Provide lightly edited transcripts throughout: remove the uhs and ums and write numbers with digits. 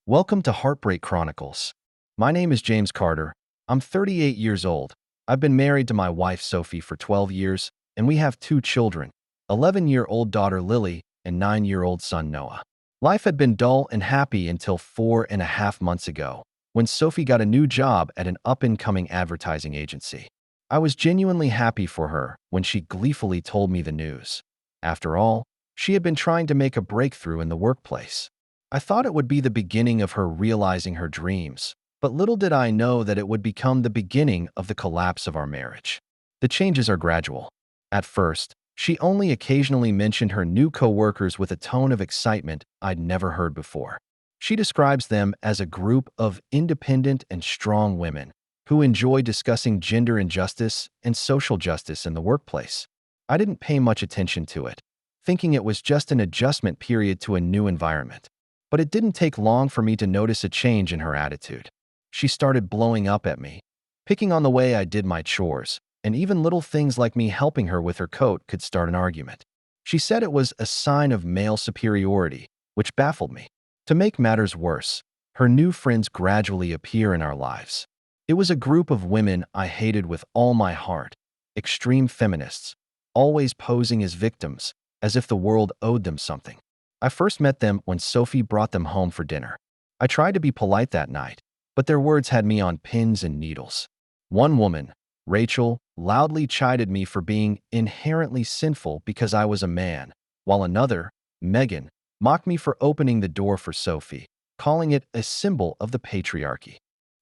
Welcome to Heartbreak Chronicles. My name is James Carter. I'm 38 years old. I've been married to my wife Sophie for 12 years, and we have two children, 11-year-old daughter Lily and 9-year-old son Noah. Life had been dull and happy until 4.5 months ago, when Sophie got a new job at an up-and-coming advertising agency. I was genuinely happy for her when she gleefully told me the news. After all, she had been trying to make a breakthrough in the workplace. I thought it would be the beginning of her realizing her dreams, but little did I know that it would become the beginning of the collapse of our marriage. The changes are gradual. At first, she only occasionally mentioned her new coworkers with a tone of excitement I'd never heard before. She describes them as a group of independent and strong women who enjoy discussing gender injustice and social justice in the workplace. I didn't pay much attention to it, thinking it was just an adjustment period to a new environment. But it didn't take long for me to notice a change in her attitude. She started blowing up at me, picking on the way I did my chores, and even little things like me helping her with her coat could start an argument. She said it was a sign of male superiority, which baffled me. To make matters worse, her new friends gradually appear in our lives. It was a group of women I hated with all my heart, extreme feminists, always posing as victims, as if the world owed them something. I first met them when Sophie brought them home for dinner. I tried to be polite that night, but their words had me on pins and needles. One woman, Rachel, loudly chided me for being inherently sinful because I was a man, while another, Megan, mocked me for opening the door for Sophie, calling it a symbol of the patriarchy.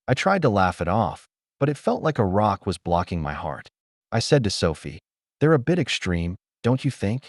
I tried to laugh it off, but it felt like a rock was blocking my heart. I said to Sophie, "They're a bit extreme, don't you think?"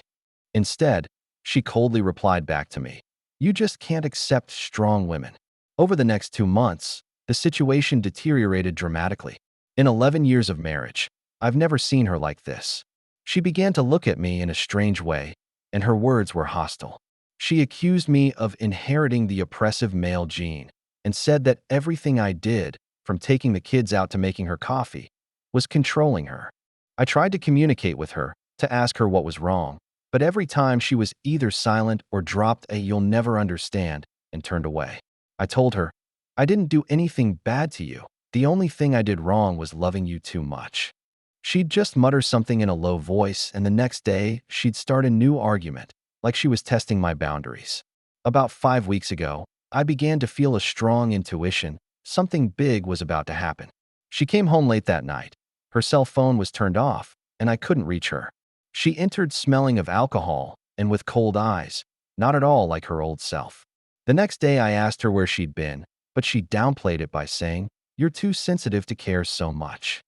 Instead, she coldly replied back to me, "You just can't accept strong women." Over the next 2 months, the situation deteriorated dramatically. In 11 years of marriage, I've never seen her like this. She began to look at me in a strange way, and her words were hostile. She accused me of inheriting the oppressive male gene and said that everything I did, from taking the kids out to making her coffee, was controlling her. I tried to communicate with her, to ask her what was wrong, but every time she was either silent or dropped a "you'll never understand" and turned away. I told her, "I didn't do anything bad to you. The only thing I did wrong was loving you too much." She'd just mutter something in a low voice, and the next day, she'd start a new argument, like she was testing my boundaries. About 5 weeks ago, I began to feel a strong intuition. Something big was about to happen. She came home late that night. Her cell phone was turned off, and I couldn't reach her. She entered smelling of alcohol and with cold eyes, not at all like her old self. The next day I asked her where she'd been, but she downplayed it by saying, "You're too sensitive to care so much."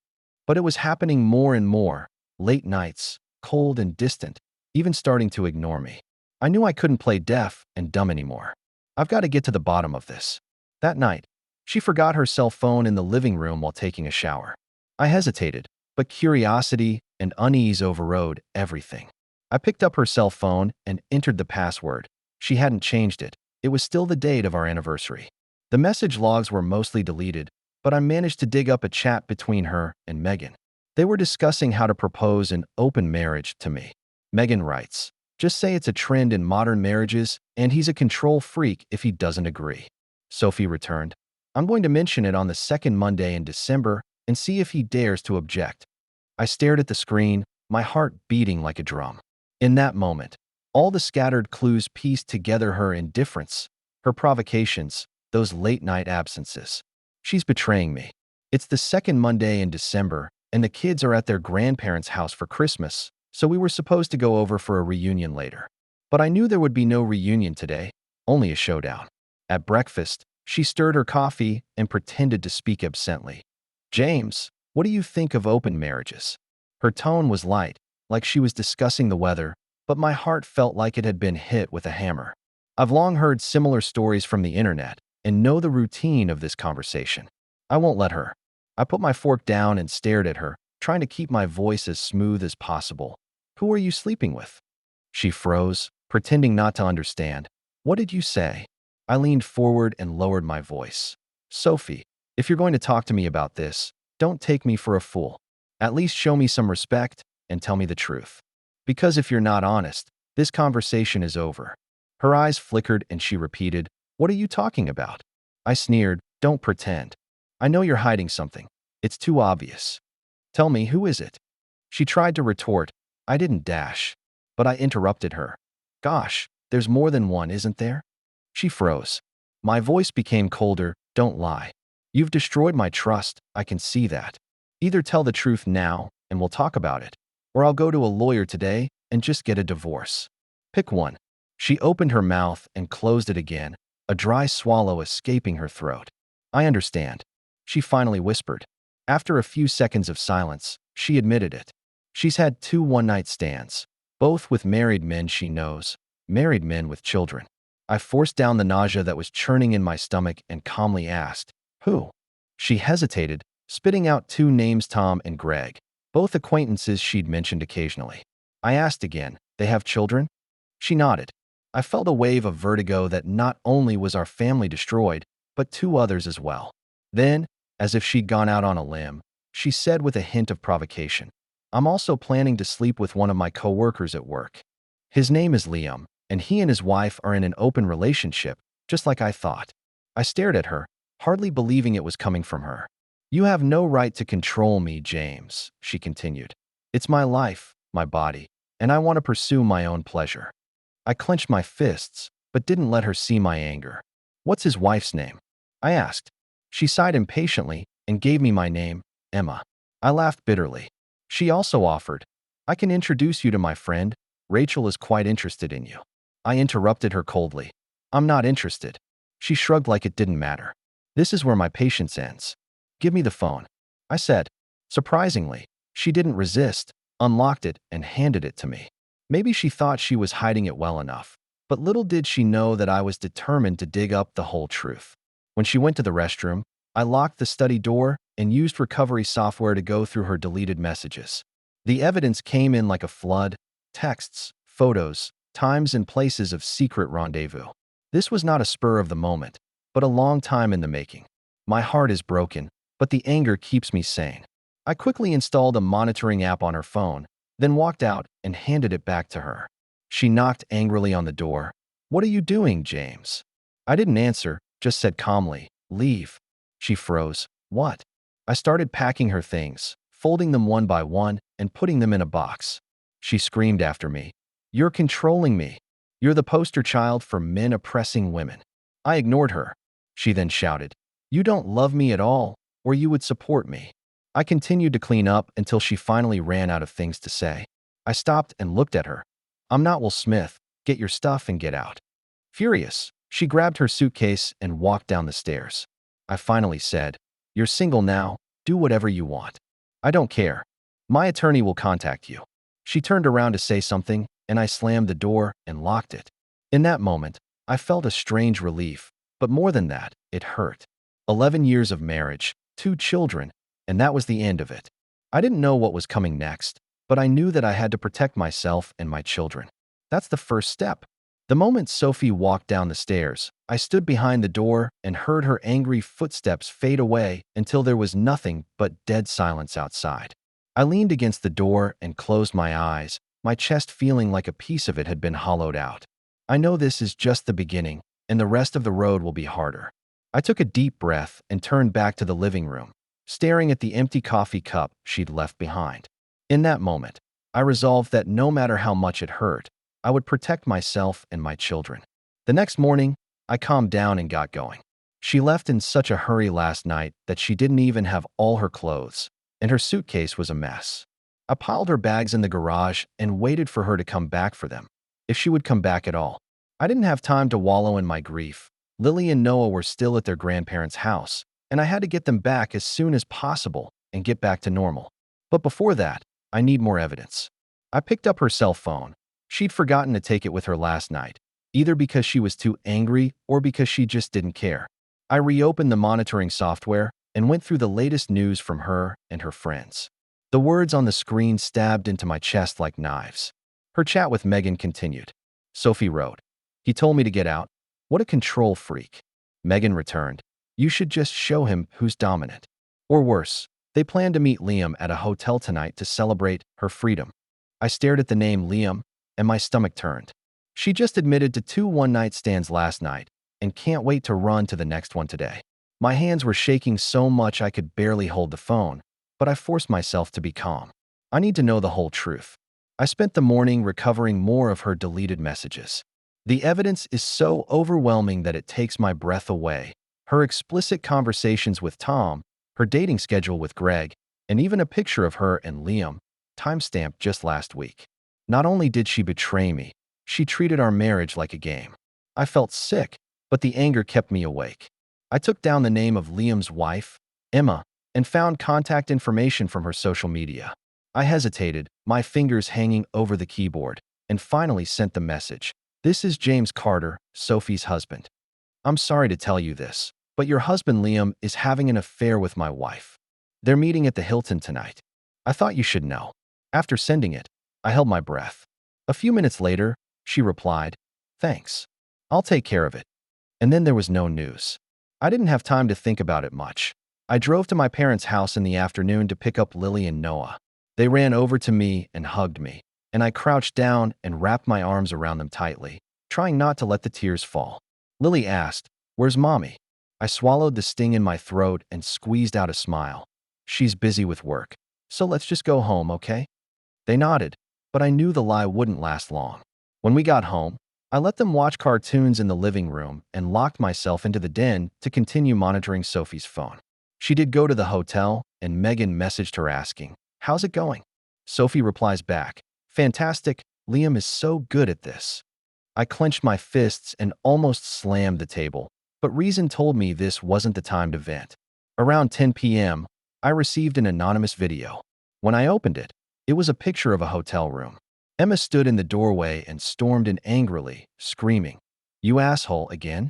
But it was happening more and more, late nights, cold and distant, even starting to ignore me. I knew I couldn't play deaf and dumb anymore. I've got to get to the bottom of this. That night, she forgot her cell phone in the living room while taking a shower. I hesitated, but curiosity and unease overrode everything. I picked up her cell phone and entered the password. She hadn't changed it. It was still the date of our anniversary. The message logs were mostly deleted, but I managed to dig up a chat between her and Megan. They were discussing how to propose an open marriage to me. Megan writes, "Just say it's a trend in modern marriages, and he's a control freak if he doesn't agree." Sophie returned, "I'm going to mention it on the second Monday in December and see if he dares to object." I stared at the screen, my heart beating like a drum. In that moment, all the scattered clues pieced together: her indifference, her provocations, those late-night absences. She's betraying me. It's the second Monday in December, and the kids are at their grandparents' house for Christmas, so we were supposed to go over for a reunion later. But I knew there would be no reunion today, only a showdown. At breakfast, she stirred her coffee and pretended to speak absently. "James, what do you think of open marriages?" Her tone was light, like she was discussing the weather, but my heart felt like it had been hit with a hammer. I've long heard similar stories from the internet and know the routine of this conversation. I won't let her. I put my fork down and stared at her, trying to keep my voice as smooth as possible. "Who are you sleeping with?" She froze, pretending not to understand. "What did you say?" I leaned forward and lowered my voice. "Sophie, if you're going to talk to me about this, don't take me for a fool. At least show me some respect and tell me the truth. Because if you're not honest, this conversation is over." Her eyes flickered and she repeated, "What are you talking about?" I sneered. Don't pretend. I know you're hiding something. It's too obvious. Tell me, who is it? She tried to retort. I didn't dash. But I interrupted her. Gosh, there's more than one, isn't there? She froze. My voice became colder. Don't lie. You've destroyed my trust, I can see that. Either tell the truth now, and we'll talk about it, or I'll go to a lawyer today and just get a divorce. Pick one. She opened her mouth and closed it again, a dry swallow escaping her throat. I understand. She finally whispered. After a few seconds of silence, she admitted it. She's had 2 one-night stands, both with married men she knows, married men with children. I forced down the nausea that was churning in my stomach and calmly asked, who? She hesitated, spitting out 2 names, Tom and Greg, both acquaintances she'd mentioned occasionally. I asked again, they have children? She nodded. I felt a wave of vertigo that not only was our family destroyed, but 2 others as well. Then, as if she'd gone out on a limb, she said with a hint of provocation, I'm also planning to sleep with one of my coworkers at work. His name is Liam, and he and his wife are in an open relationship, just like I thought. I stared at her, hardly believing it was coming from her. You have no right to control me, James, she continued. It's my life, my body, and I want to pursue my own pleasure. I clenched my fists, but didn't let her see my anger. What's his wife's name? I asked. She sighed impatiently and gave me my name, Emma. I laughed bitterly. She also offered, I can introduce you to my friend. Rachel is quite interested in you. I interrupted her coldly. I'm not interested. She shrugged like it didn't matter. This is where my patience ends. Give me the phone, I said. Surprisingly, she didn't resist, unlocked it, and handed it to me. Maybe she thought she was hiding it well enough, but little did she know that I was determined to dig up the whole truth. When she went to the restroom, I locked the study door and used recovery software to go through her deleted messages. The evidence came in like a flood: texts, photos, times and places of secret rendezvous. This was not a spur of the moment, but a long time in the making. My heart is broken, but the anger keeps me sane. I quickly installed a monitoring app on her phone, then walked out and handed it back to her. She knocked angrily on the door. What are you doing, James? I didn't answer, just said calmly, leave. She froze. What? I started packing her things, folding them one by one and putting them in a box. She screamed after me. You're controlling me. You're the poster child for men oppressing women. I ignored her. She then shouted, you don't love me at all, or you would support me. I continued to clean up until she finally ran out of things to say. I stopped and looked at her. I'm not Will Smith. Get your stuff and get out. Furious, she grabbed her suitcase and walked down the stairs. I finally said, you're single now. Do whatever you want. I don't care. My attorney will contact you. She turned around to say something, and I slammed the door and locked it. In that moment, I felt a strange relief, but more than that, it hurt. 11 years of marriage, 2 children, and that was the end of it. I didn't know what was coming next, but I knew that I had to protect myself and my children. That's the first step. The moment Sophie walked down the stairs, I stood behind the door and heard her angry footsteps fade away until there was nothing but dead silence outside. I leaned against the door and closed my eyes, my chest feeling like a piece of it had been hollowed out. I know this is just the beginning, and the rest of the road will be harder. I took a deep breath and turned back to the living room, staring at the empty coffee cup she'd left behind. In that moment, I resolved that no matter how much it hurt, I would protect myself and my children. The next morning, I calmed down and got going. She left in such a hurry last night that she didn't even have all her clothes, and her suitcase was a mess. I piled her bags in the garage and waited for her to come back for them, if she would come back at all. I didn't have time to wallow in my grief. Lily and Noah were still at their grandparents' house, and I had to get them back as soon as possible and get back to normal. But before that, I need more evidence. I picked up her cell phone. She'd forgotten to take it with her last night, either because she was too angry or because she just didn't care. I reopened the monitoring software and went through the latest news from her and her friends. The words on the screen stabbed into my chest like knives. Her chat with Megan continued. Sophie wrote, he told me to get out. What a control freak. Megan returned, you should just show him who's dominant. Or worse, they plan to meet Liam at a hotel tonight to celebrate her freedom. I stared at the name Liam, and my stomach turned. She just admitted to 2 one-night stands last night and can't wait to run to the next one today. My hands were shaking so much I could barely hold the phone, but I forced myself to be calm. I need to know the whole truth. I spent the morning recovering more of her deleted messages. The evidence is so overwhelming that it takes my breath away. Her explicit conversations with Tom, her dating schedule with Greg, and even a picture of her and Liam, timestamped just last week. Not only did she betray me, she treated our marriage like a game. I felt sick, but the anger kept me awake. I took down the name of Liam's wife, Emma, and found contact information from her social media. I hesitated, my fingers hanging over the keyboard, and finally sent the message. This is James Carter, Sophie's husband. I'm sorry to tell you this, but your husband Liam is having an affair with my wife. They're meeting at the Hilton tonight. I thought you should know. After sending it, I held my breath. A few minutes later, she replied, "Thanks. I'll take care of it." And then there was no news. I didn't have time to think about it much. I drove to my parents' house in the afternoon to pick up Lily and Noah. They ran over to me and hugged me, and I crouched down and wrapped my arms around them tightly, trying not to let the tears fall. Lily asked, "Where's Mommy?" I swallowed the sting in my throat and squeezed out a smile. "She's busy with work, so let's just go home, okay?" They nodded, but I knew the lie wouldn't last long. When we got home, I let them watch cartoons in the living room and locked myself into the den to continue monitoring Sophie's phone. She did go to the hotel, and Megan messaged her asking, "How's it going?" Sophie replies back, "Fantastic, Liam is so good at this." I clenched my fists and almost slammed the table, but reason told me this wasn't the time to vent. Around 10 p.m., I received an anonymous video. When I opened it, it was a picture of a hotel room. Emma stood in the doorway and stormed in angrily, screaming, "You asshole again?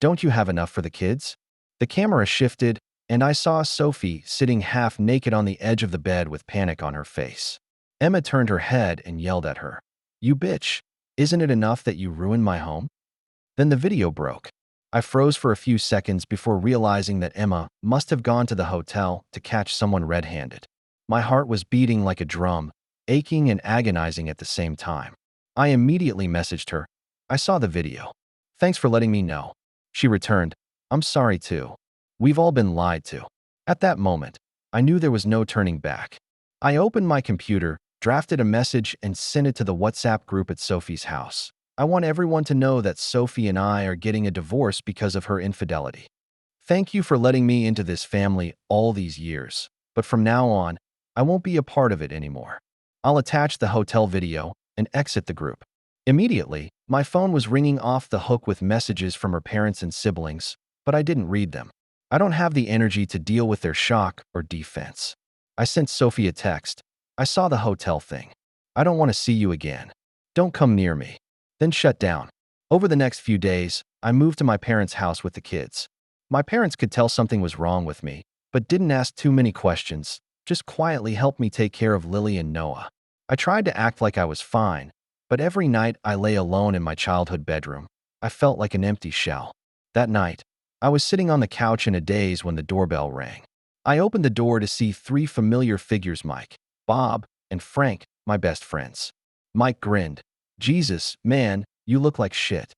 Don't you have enough for the kids?" The camera shifted, and I saw Sophie sitting half naked on the edge of the bed with panic on her face. Emma turned her head and yelled at her, "You bitch, isn't it enough that you ruined my home?" Then the video broke. I froze for a few seconds before realizing that Emma must have gone to the hotel to catch someone red-handed. My heart was beating like a drum, aching and agonizing at the same time. I immediately messaged her, "I saw the video. Thanks for letting me know." She returned, "I'm sorry too. We've all been lied to." At that moment, I knew there was no turning back. I opened my computer, drafted a message, and sent it to the WhatsApp group at Sophie's house. I want everyone to know that Sophie and I are getting a divorce because of her infidelity. Thank you for letting me into this family all these years, but from now on, I won't be a part of it anymore. I'll attach the hotel video and exit the group. Immediately, my phone was ringing off the hook with messages from her parents and siblings, but I didn't read them. I don't have the energy to deal with their shock or defense. I sent Sophie a text. "I saw the hotel thing. I don't want to see you again. Don't come near me." Then shut down. Over the next few days, I moved to my parents' house with the kids. My parents could tell something was wrong with me, but didn't ask too many questions, just quietly helped me take care of Lily and Noah. I tried to act like I was fine, but every night I lay alone in my childhood bedroom. I felt like an empty shell. That night, I was sitting on the couch in a daze when the doorbell rang. I opened the door to see three familiar figures: Mike, Bob, and Frank, my best friends. Mike grinned. "Jesus, man, you look like shit."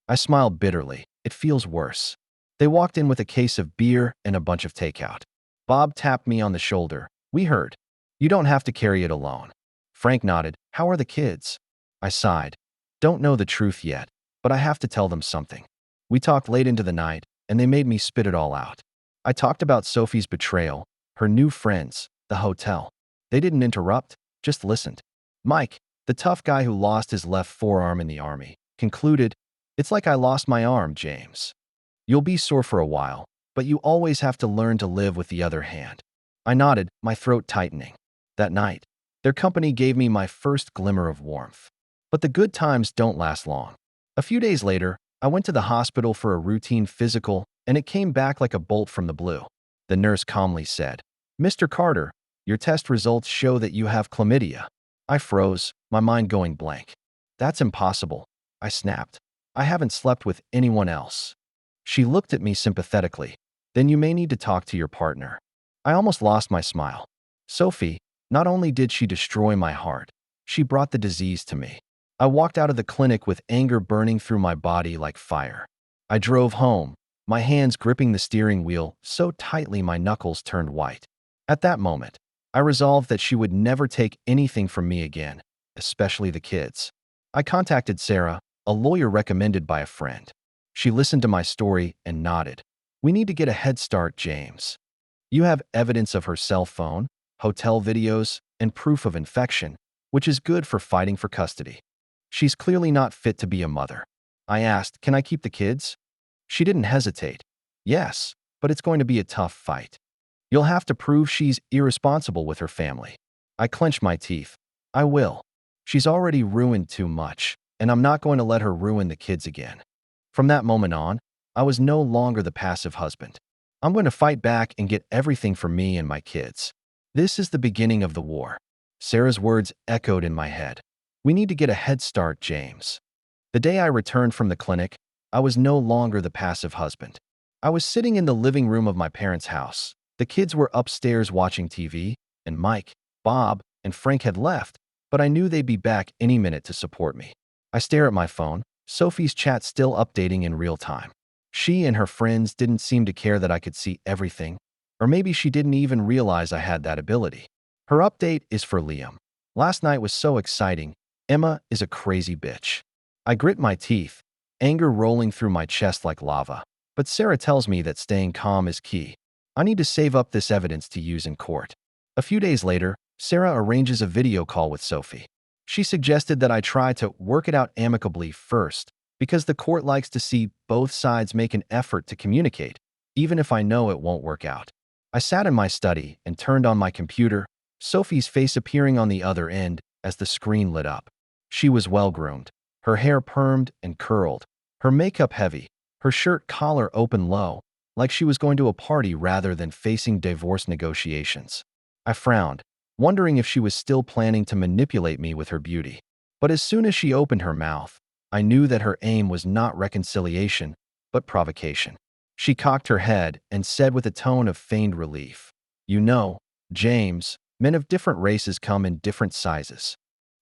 I smiled bitterly. "It feels worse." They walked in with a case of beer and a bunch of takeout. Bob tapped me on the shoulder. "We heard. You don't have to carry it alone." Frank nodded. "How are the kids?" I sighed. "Don't know the truth yet, but I have to tell them something." We talked late into the night, and they made me spit it all out. I talked about Sophie's betrayal, her new friends, the hotel. They didn't interrupt, just listened. Mike, the tough guy who lost his left forearm in the army, concluded, "It's like I lost my arm, James. You'll be sore for a while, but you always have to learn to live with the other hand." I nodded, my throat tightening. That night, their company gave me my first glimmer of warmth. But the good times don't last long. A few days later, I went to the hospital for a routine physical, and it came back like a bolt from the blue. The nurse calmly said, "Mr. Carter, your test results show that you have chlamydia." I froze, my mind going blank. "That's impossible," I snapped. "I haven't slept with anyone else." She looked at me sympathetically. "Then you may need to talk to your partner." I almost lost my smile. Sophie, not only did she destroy my heart, she brought the disease to me. I walked out of the clinic with anger burning through my body like fire. I drove home, my hands gripping the steering wheel so tightly my knuckles turned white. At that moment, I resolved that she would never take anything from me again, especially the kids. I contacted Sarah, a lawyer recommended by a friend. She listened to my story and nodded. We need to get a head start, James. You have evidence of her cell phone, hotel videos, and proof of infection, which is good for fighting for custody. She's clearly not fit to be a mother. I asked, can I keep the kids? She didn't hesitate. Yes, but it's going to be a tough fight. You'll have to prove she's irresponsible with her family. I clenched my teeth. I will. She's already ruined too much, and I'm not going to let her ruin the kids again. From that moment on, I was no longer the passive husband. I'm going to fight back and get everything for me and my kids. This is the beginning of the war. Sarah's words echoed in my head. We need to get a head start, James. The day I returned from the clinic, I was no longer the passive husband. I was sitting in the living room of my parents' house. The kids were upstairs watching TV, and Mike, Bob, and Frank had left, but I knew they'd be back any minute to support me. I stare at my phone, Sophie's chat still updating in real time. She and her friends didn't seem to care that I could see everything, or maybe she didn't even realize I had that ability. Her update is for Liam. Last night was so exciting. Emma is a crazy bitch. I grit my teeth, anger rolling through my chest like lava. But Sarah tells me that staying calm is key. I need to save up this evidence to use in court. A few days later, Sarah arranges a video call with Sophie. She suggested that I try to work it out amicably first, because the court likes to see both sides make an effort to communicate, even if I know it won't work out. I sat in my study and turned on my computer, Sophie's face appearing on the other end as the screen lit up. She was well-groomed, her hair permed and curled, her makeup heavy, her shirt collar open low, like she was going to a party rather than facing divorce negotiations. I frowned, wondering if she was still planning to manipulate me with her beauty. But as soon as she opened her mouth, I knew that her aim was not reconciliation, but provocation. She cocked her head and said with a tone of feigned relief, "You know, James, men of different races come in different sizes.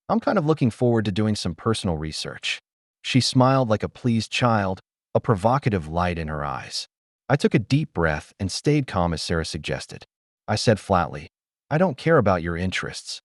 I'm kind of looking forward to doing some personal research." She smiled like a pleased child, a provocative light in her eyes. I took a deep breath and stayed calm as Sarah suggested. I said flatly, "I don't care about your interests.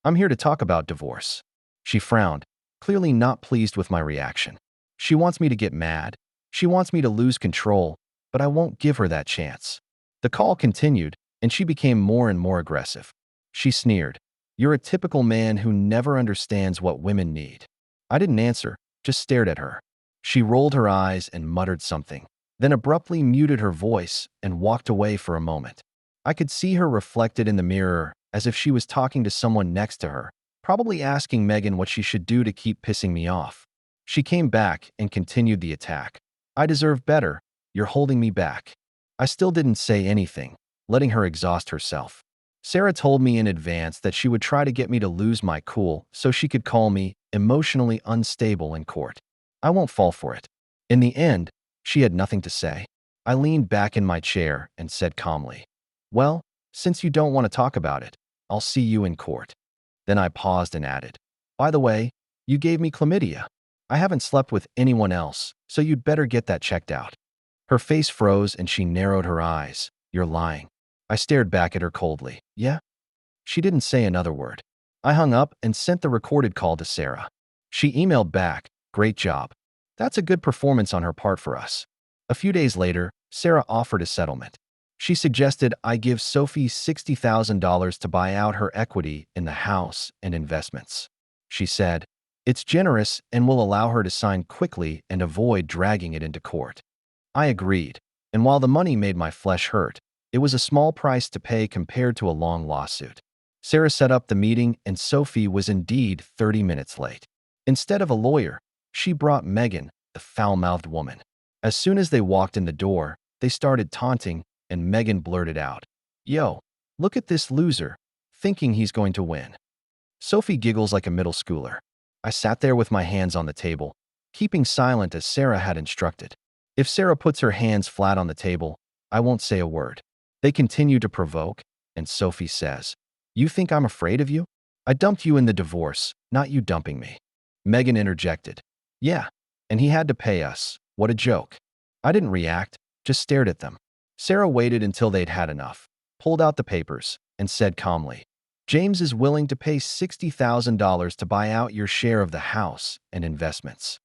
I'm here to talk about divorce." She frowned, clearly not pleased with my reaction. She wants me to get mad. She wants me to lose control, but I won't give her that chance. The call continued, and she became more and more aggressive. She sneered, "You're a typical man who never understands what women need." I didn't answer, just stared at her. She rolled her eyes and muttered something, then abruptly muted her voice and walked away for a moment. I could see her reflected in the mirror as if she was talking to someone next to her, probably asking Megan what she should do to keep pissing me off. She came back and continued the attack. "I deserve better. You're holding me back." I still didn't say anything, letting her exhaust herself. Sarah told me in advance that she would try to get me to lose my cool so she could call me emotionally unstable in court. I won't fall for it. In the end, she had nothing to say. I leaned back in my chair and said calmly, "Well, since you don't want to talk about it, I'll see you in court." Then I paused and added, "By the way, you gave me chlamydia. I haven't slept with anyone else, so you'd better get that checked out." Her face froze and she narrowed her eyes. "You're lying." I stared back at her coldly. "Yeah?" She didn't say another word. I hung up and sent the recorded call to Sarah. She emailed back, "Great job. That's a good performance on her part for us." A few days later, Sarah offered a settlement. She suggested I give Sophie $60,000 to buy out her equity in the house and investments. She said, "It's generous and will allow her to sign quickly and avoid dragging it into court." I agreed, and while the money made my flesh hurt, it was a small price to pay compared to a long lawsuit. Sarah set up the meeting, and Sophie was indeed 30 minutes late. Instead of a lawyer, she brought Megan, the foul-mouthed woman. As soon as they walked in the door, they started taunting, and Megan blurted out, "Yo, look at this loser, thinking he's going to win." Sophie giggles like a middle schooler. I sat there with my hands on the table, keeping silent as Sarah had instructed. If Sarah puts her hands flat on the table, I won't say a word. They continue to provoke, and Sophie says, "You think I'm afraid of you? I dumped you in the divorce, not you dumping me." Megan interjected, "Yeah, and he had to pay us. What a joke." I didn't react, just stared at them. Sarah waited until they'd had enough, pulled out the papers, and said calmly, James is willing to pay $60,000 to buy out your share of the house and investments.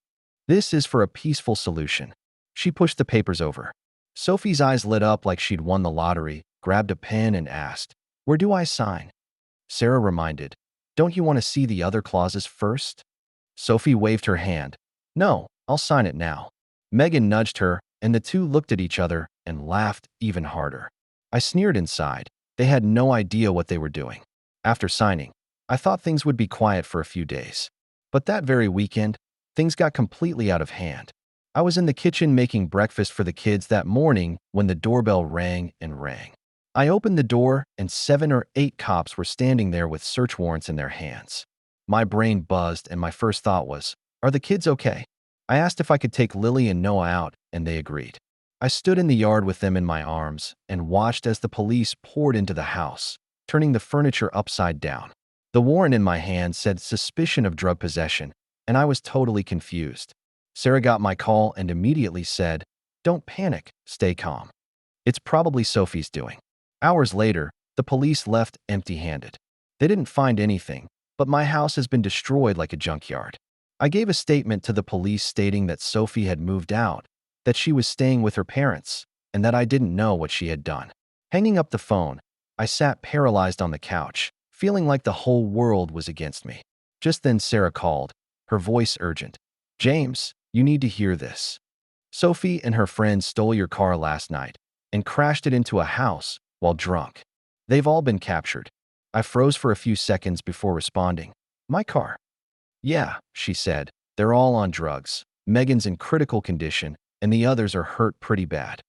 This is for a peaceful solution. She pushed the papers over. Sophie's eyes lit up like she'd won the lottery, grabbed a pen and asked, Where do I sign? Sarah reminded, Don't you want to see the other clauses first? Sophie waved her hand. No, I'll sign it now. Megan nudged her, and the two looked at each other and laughed even harder. I sneered inside. They had no idea what they were doing. After signing, I thought things would be quiet for a few days. But that very weekend, things got completely out of hand. I was in the kitchen making breakfast for the kids that morning when the doorbell rang and rang. I opened the door, and 7 or 8 cops were standing there with search warrants in their hands. My brain buzzed, and my first thought was, Are the kids okay? I asked if I could take Lily and Noah out, and they agreed. I stood in the yard with them in my arms and watched as the police poured into the house, turning the furniture upside down. The warrant in my hand said suspicion of drug possession, and I was totally confused. Sarah got my call and immediately said, Don't panic, stay calm. It's probably Sophie's doing. Hours later, the police left empty-handed. They didn't find anything, but my house has been destroyed like a junkyard. I gave a statement to the police stating that Sophie had moved out, that she was staying with her parents, and that I didn't know what she had done. Hanging up the phone, I sat paralyzed on the couch, feeling like the whole world was against me. Just then Sarah called, her voice urgent. James, you need to hear this. Sophie and her friends stole your car last night and crashed it into a house while drunk. They've all been captured. I froze for a few seconds before responding. My car? Yeah, she said. They're all on drugs. Megan's in critical condition, and the others are hurt pretty bad.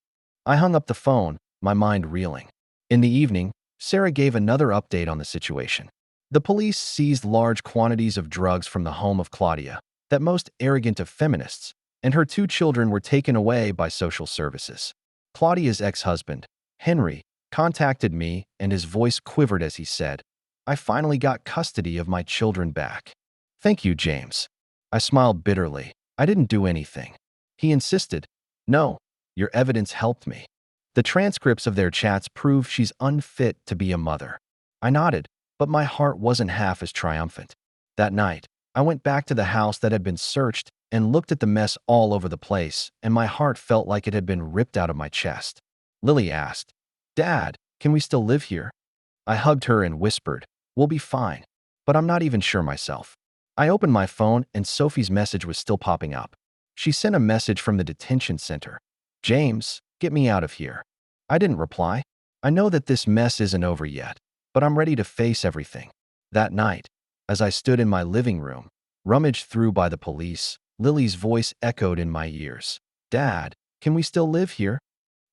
I hung up the phone, my mind reeling. In the evening, Sarah gave another update on the situation. The police seized large quantities of drugs from the home of Claudia, that most arrogant of feminists, and her 2 children were taken away by social services. Claudia's ex-husband, Henry, contacted me, and his voice quivered as he said, I finally got custody of my children back. Thank you, James. I smiled bitterly. I didn't do anything. He insisted, No, your evidence helped me. The transcripts of their chats prove she's unfit to be a mother. I nodded, but my heart wasn't half as triumphant. That night, I went back to the house that had been searched and looked at the mess all over the place, and my heart felt like it had been ripped out of my chest. Lily asked, Dad, can we still live here? I hugged her and whispered, We'll be fine, but I'm not even sure myself. I opened my phone and Sophie's message was still popping up. She sent a message from the detention center. James, get me out of here. I didn't reply. I know that this mess isn't over yet, but I'm ready to face everything. That night, as I stood in my living room, rummaged through by the police, Lily's voice echoed in my ears. Dad, can we still live here?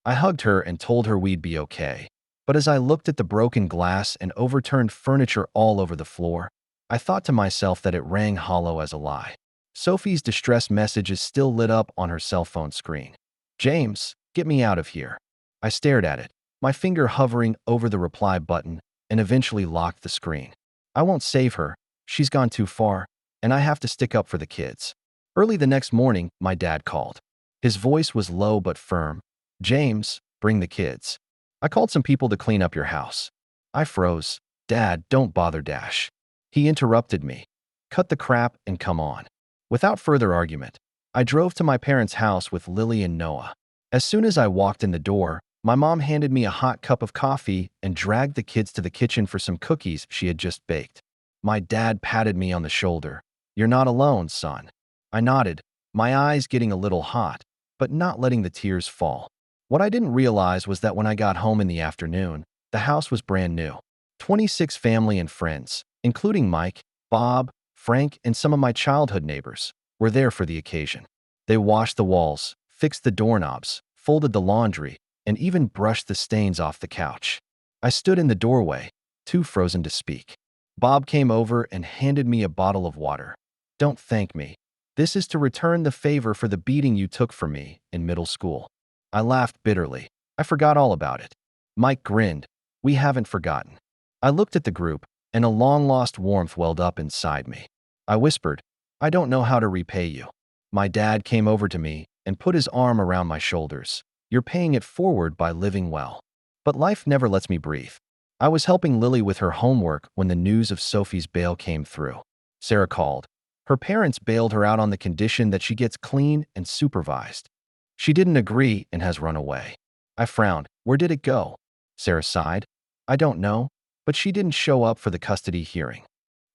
I hugged her and told her we'd be okay. But as I looked at the broken glass and overturned furniture all over the floor, I thought to myself that it rang hollow as a lie. Sophie's distress message is still lit up on her cell phone screen. James, get me out of here. I stared at it, my finger hovering over the reply button, and eventually locked the screen. I won't save her. She's gone too far, and I have to stick up for the kids. Early the next morning, my dad called. His voice was low but firm. James, bring the kids. I called some people to clean up your house. I froze. Dad, don't bother Dash. He interrupted me. Cut the crap and come on. Without further argument, I drove to my parents' house with Lily and Noah. As soon as I walked in the door, my mom handed me a hot cup of coffee and dragged the kids to the kitchen for some cookies she had just baked. My dad patted me on the shoulder. You're not alone, son. I nodded, my eyes getting a little hot, but not letting the tears fall. What I didn't realize was that when I got home in the afternoon, the house was brand new. 26 family and friends, including Mike, Bob, Frank, and some of my childhood neighbors, were there for the occasion. They washed the walls, fixed the doorknobs, folded the laundry, and even brushed the stains off the couch. I stood in the doorway, too frozen to speak. Bob came over and handed me a bottle of water. Don't thank me. This is to return the favor for the beating you took from me in middle school. I laughed bitterly. I forgot all about it. Mike grinned. We haven't forgotten. I looked at the group, and a long-lost warmth welled up inside me. I whispered, I don't know how to repay you. My dad came over to me and put his arm around my shoulders. You're paying it forward by living well. But life never lets me breathe. I was helping Lily with her homework when the news of Sophie's bail came through. Sarah called. Her parents bailed her out on the condition that she gets clean and supervised. She didn't agree and has run away. I frowned. Where did it go? Sarah sighed. I don't know, but she didn't show up for the custody hearing.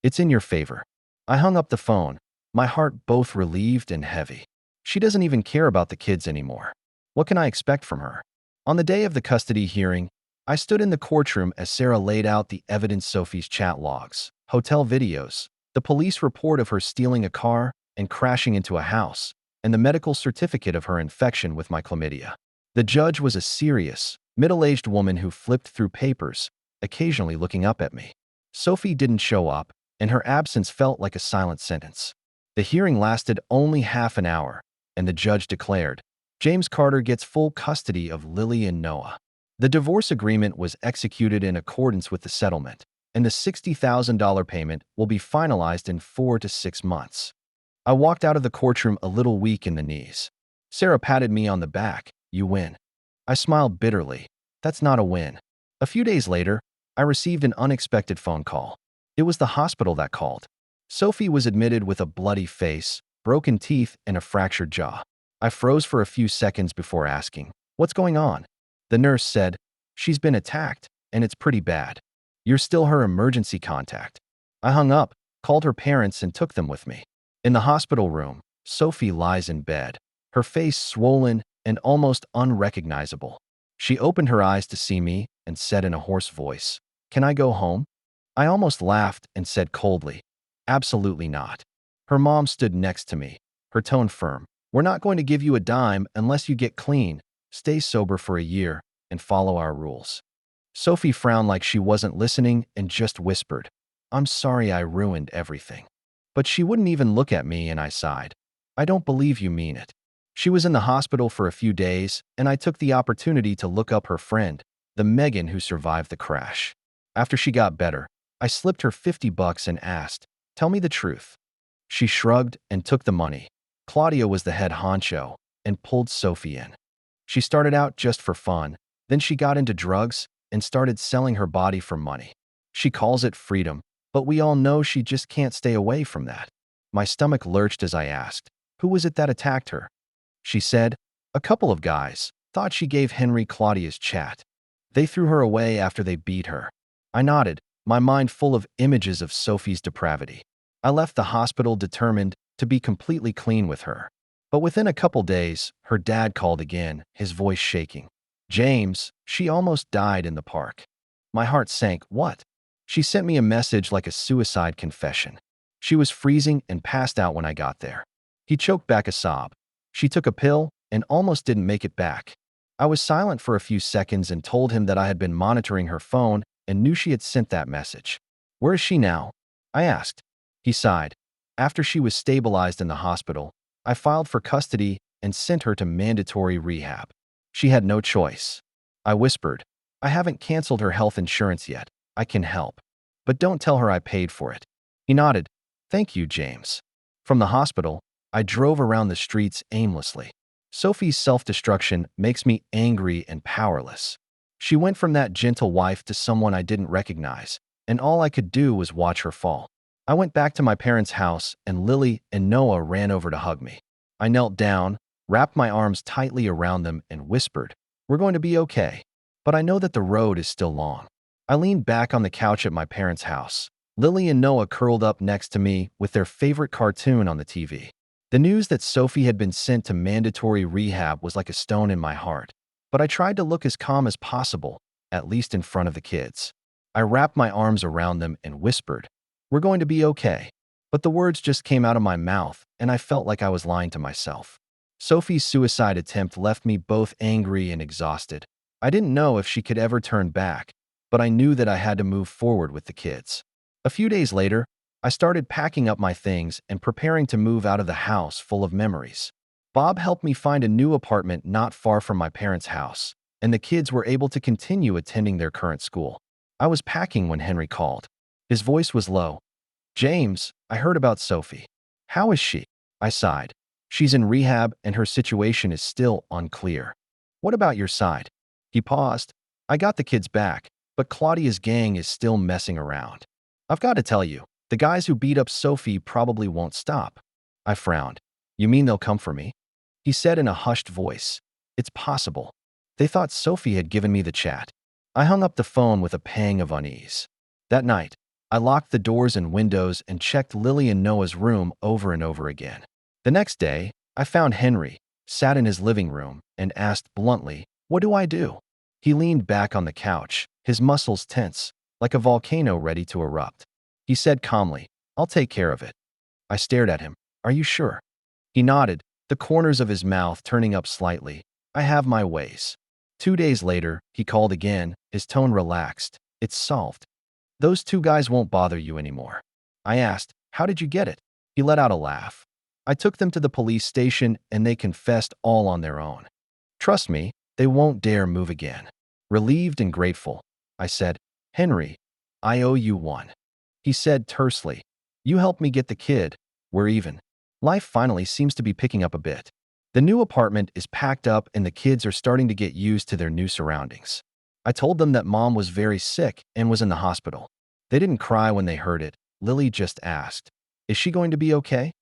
It's in your favor. I hung up the phone, my heart both relieved and heavy. She doesn't even care about the kids anymore. What can I expect from her? On the day of the custody hearing, I stood in the courtroom as Sarah laid out the evidence: Sophie's chat logs, hotel videos, the police report of her stealing a car and crashing into a house, and the medical certificate of her infection with my chlamydia. The judge was a serious, middle-aged woman who flipped through papers, occasionally looking up at me. Sophie didn't show up, and her absence felt like a silent sentence. The hearing lasted only half an hour, and the judge declared, James Carter gets full custody of Lily and Noah. The divorce agreement was executed in accordance with the settlement, and the $60,000 payment will be finalized in 4 to 6 months. I walked out of the courtroom a little weak in the knees. Sarah patted me on the back. You win. I smiled bitterly. That's not a win. A few days later, I received an unexpected phone call. It was the hospital that called. Sophie was admitted with a bloody face, broken teeth, and a fractured jaw. I froze for a few seconds before asking, what's going on? The nurse said, she's been attacked, and it's pretty bad. You're still her emergency contact. I hung up, called her parents, and took them with me. In the hospital room, Sophie lies in bed, her face swollen and almost unrecognizable. She opened her eyes to see me and said in a hoarse voice, Can I go home? I almost laughed and said coldly, Absolutely not. Her mom stood next to me, her tone firm. We're not going to give you a dime unless you get clean, stay sober for a year, and follow our rules. Sophie frowned like she wasn't listening and just whispered, I'm sorry I ruined everything. But she wouldn't even look at me, and I sighed. I don't believe you mean it. She was in the hospital for a few days, and I took the opportunity to look up her friend, the Megan who survived the crash. After she got better, I slipped her $50 and asked, Tell me the truth. She shrugged and took the money. Claudia was the head honcho and pulled Sophie in. She started out just for fun, then she got into drugs and started selling her body for money. She calls it freedom, but we all know she just can't stay away from that. My stomach lurched as I asked, Who was it that attacked her? She said, A couple of guys. Thought she gave Henry Claudia's chat. They threw her away after they beat her. I nodded, my mind full of images of Sophie's depravity. I left the hospital determined to be completely clean with her. But within a couple days, her dad called again, his voice shaking. James, she almost died in the park. My heart sank. What? She sent me a message like a suicide confession. She was freezing and passed out when I got there. He choked back a sob. She took a pill and almost didn't make it back. I was silent for a few seconds and told him that I had been monitoring her phone and knew she had sent that message. Where is she now? I asked. He sighed. After she was stabilized in the hospital, I filed for custody and sent her to mandatory rehab. She had no choice. I whispered, I haven't canceled her health insurance yet. I can help. But don't tell her I paid for it. He nodded. Thank you, James. From the hospital, I drove around the streets aimlessly. Sophie's self-destruction makes me angry and powerless. She went from that gentle wife to someone I didn't recognize, and all I could do was watch her fall. I went back to my parents' house, and Lily and Noah ran over to hug me. I knelt down, wrapped my arms tightly around them, and whispered, We're going to be okay. But I know that the road is still long. I leaned back on the couch at my parents' house. Lily and Noah curled up next to me with their favorite cartoon on the TV. The news that Sophie had been sent to mandatory rehab was like a stone in my heart. But I tried to look as calm as possible, at least in front of the kids. I wrapped my arms around them and whispered, We're going to be okay. But the words just came out of my mouth, and I felt like I was lying to myself. Sophie's suicide attempt left me both angry and exhausted. I didn't know if she could ever turn back, but I knew that I had to move forward with the kids. A few days later, I started packing up my things and preparing to move out of the house full of memories. Bob helped me find a new apartment not far from my parents' house, and the kids were able to continue attending their current school. I was packing when Henry called. His voice was low. James, I heard about Sophie. How is she? I sighed. She's in rehab and her situation is still unclear. What about your side? He paused. I got the kids back, but Claudia's gang is still messing around. I've got to tell you, the guys who beat up Sophie probably won't stop. I frowned. You mean they'll come for me? He said in a hushed voice. It's possible. They thought Sophie had given me the chat. I hung up the phone with a pang of unease. That night, I locked the doors and windows and checked Lily and Noah's room over and over again. The next day, I found Henry, sat in his living room, and asked bluntly, "What do I do?" He leaned back on the couch, his muscles tense, like a volcano ready to erupt. He said calmly, "I'll take care of it." I stared at him. "Are you sure?" He nodded, the corners of his mouth turning up slightly. "I have my ways." 2 days later, he called again, his tone relaxed. "It's solved. Those two guys won't bother you anymore." I asked, "How did you get it?" He let out a laugh. "I took them to the police station and they confessed all on their own. Trust me, they won't dare move again." Relieved and grateful, I said, "Henry, I owe you one." He said tersely, "You helped me get the kid. We're even." Life finally seems to be picking up a bit. The new apartment is packed up and the kids are starting to get used to their new surroundings. I told them that Mom was very sick and was in the hospital. They didn't cry when they heard it. Lily just asked, "Is she going to be okay?"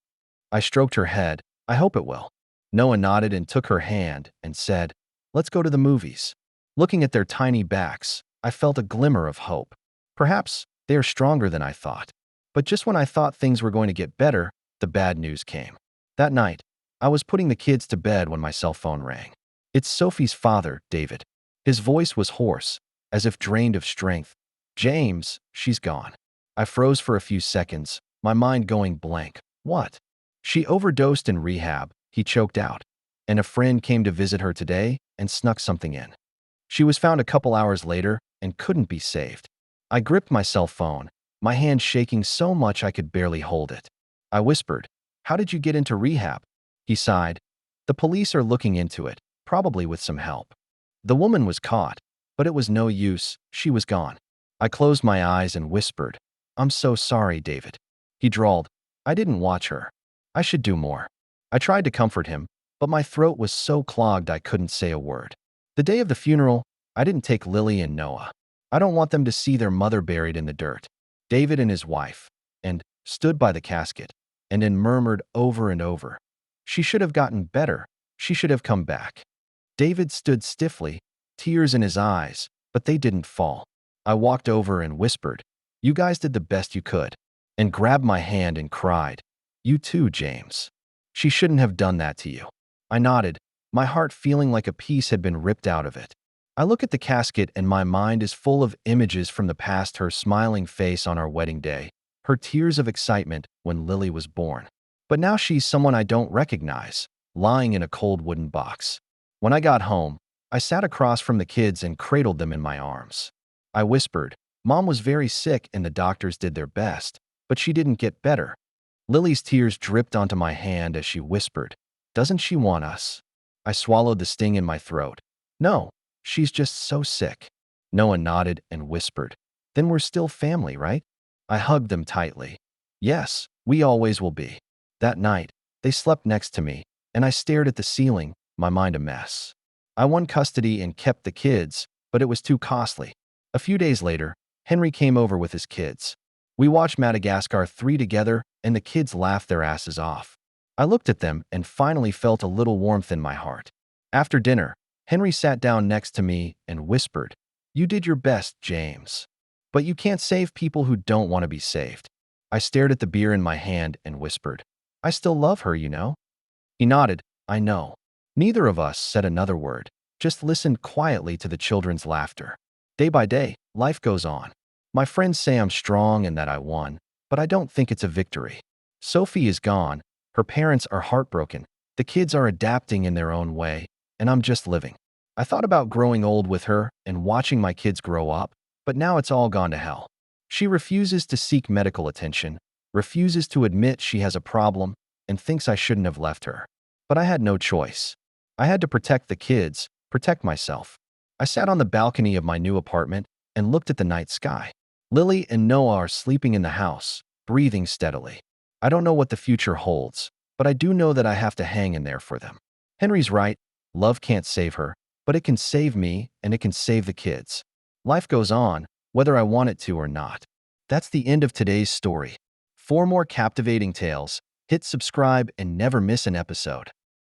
I stroked her head. "I hope it will." Noah nodded and took her hand and said, "Let's go to the movies." Looking at their tiny backs, I felt a glimmer of hope. Perhaps they are stronger than I thought. But just when I thought things were going to get better, the bad news came. That night, I was putting the kids to bed when my cell phone rang. It's Sophie's father, David. His voice was hoarse, as if drained of strength. "James, she's gone." I froze for a few seconds, my mind going blank. "What?" "She overdosed in rehab," he choked out. "And a friend came to visit her today and snuck something in. She was found a couple hours later and couldn't be saved." I gripped my cell phone, my hand shaking so much I could barely hold it. I whispered, "How did you get into rehab?" He sighed. "The police are looking into it, probably with some help." The woman was caught, but it was no use. She was gone. I closed my eyes and whispered, "I'm so sorry, David." He drawled, "I didn't watch her. I should do more." I tried to comfort him, but my throat was so clogged I couldn't say a word. The day of the funeral, I didn't take Lily and Noah. I don't want them to see their mother buried in the dirt. David and his wife, and stood by the casket, and then murmured over and over, "She should have gotten better. She should have come back." David stood stiffly, tears in his eyes, but they didn't fall. I walked over and whispered, "You guys did the best you could," and grabbed my hand and cried, "You too, James. She shouldn't have done that to you." I nodded, my heart feeling like a piece had been ripped out of it. I look at the casket and my mind is full of images from the past: her smiling face on our wedding day, her tears of excitement when Lily was born. But now she's someone I don't recognize, lying in a cold wooden box. When I got home, I sat across from the kids and cradled them in my arms. I whispered, "Mom was very sick and the doctors did their best, but she didn't get better." Lily's tears dripped onto my hand as she whispered, "Doesn't she want us?" I swallowed the sting in my throat. "No, she's just so sick." Noah nodded and whispered, "Then we're still family, right?" I hugged them tightly. "Yes, we always will be." That night, they slept next to me, and I stared at the ceiling, my mind a mess. I won custody and kept the kids, but it was too costly. A few days later, Henry came over with his kids. We watched Madagascar 3 together, and the kids laughed their asses off. I looked at them and finally felt a little warmth in my heart. After dinner, Henry sat down next to me and whispered, "You did your best, James. But you can't save people who don't want to be saved." I stared at the beer in my hand and whispered, "I still love her, you know." He nodded, "I know." Neither of us said another word, just listened quietly to the children's laughter. Day by day, life goes on. My friends say I'm strong and that I won, but I don't think it's a victory. Sophie is gone, her parents are heartbroken, the kids are adapting in their own way, and I'm just living. I thought about growing old with her and watching my kids grow up, but now it's all gone to hell. She refuses to seek medical attention, refuses to admit she has a problem, and thinks I shouldn't have left her. But I had no choice. I had to protect the kids, protect myself. I sat on the balcony of my new apartment and looked at the night sky. Lily and Noah are sleeping in the house, breathing steadily. I don't know what the future holds, but I do know that I have to hang in there for them. Henry's right, love can't save her, but but it can save me and it can save the kids. Life goes on, whether I want it to or not. That's the end of today's story. For more captivating tales, hit subscribe and never miss an episode.